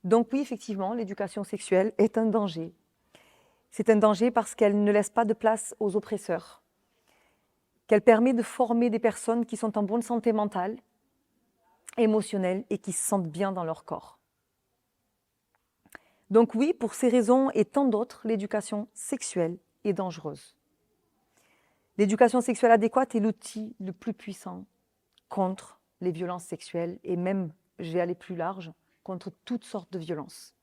Donc oui, effectivement, l'éducation sexuelle est un danger. C'est un danger parce qu'elle ne laisse pas de place aux oppresseurs, qu'elle permet de former des personnes qui sont en bonne santé mentale, émotionnelle et qui se sentent bien dans leur corps. Donc oui, pour ces raisons et tant d'autres, l'éducation sexuelle est dangereuse. L'éducation sexuelle adéquate est l'outil le plus puissant contre les violences sexuelles et même, je vais aller plus large, contre toutes sortes de violences.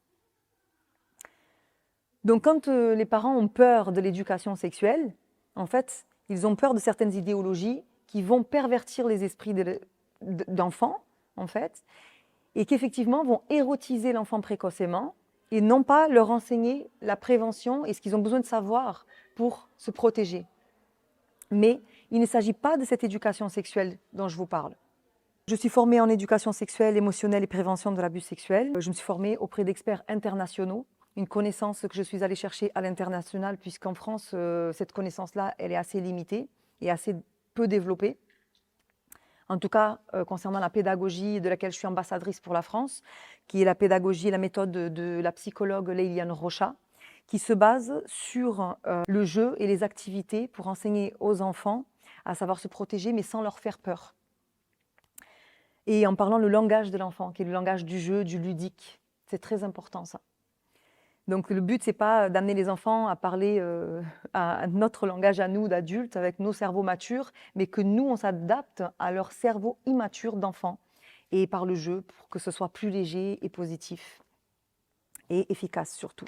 Donc quand les parents ont peur de l'éducation sexuelle, en fait, ils ont peur de certaines idéologies qui vont pervertir les esprits d'enfants, en fait, et qui effectivement vont érotiser l'enfant précocement et non pas leur enseigner la prévention et ce qu'ils ont besoin de savoir pour se protéger. Mais il ne s'agit pas de cette éducation sexuelle dont je vous parle. Je suis formée en éducation sexuelle, émotionnelle et prévention de l'abus sexuel. Je me suis formée auprès d'experts internationaux, une connaissance que je suis allée chercher à l'international puisqu'en France, cette connaissance-là, elle est assez limitée et assez peu développée. En tout cas, concernant la pédagogie de laquelle je suis ambassadrice pour la France, qui est la pédagogie et la méthode de la psychologue Leiliane Rocha, qui se base sur le jeu et les activités pour enseigner aux enfants à savoir se protéger, mais sans leur faire peur. Et en parlant le langage de l'enfant, qui est le langage du jeu, du ludique. C'est très important, ça. Donc le but, c'est pas d'amener les enfants à parler à notre langage à nous, d'adultes, avec nos cerveaux matures, mais que nous, on s'adapte à leur cerveau immature d'enfant. Et par le jeu, pour que ce soit plus léger et positif. Et efficace surtout.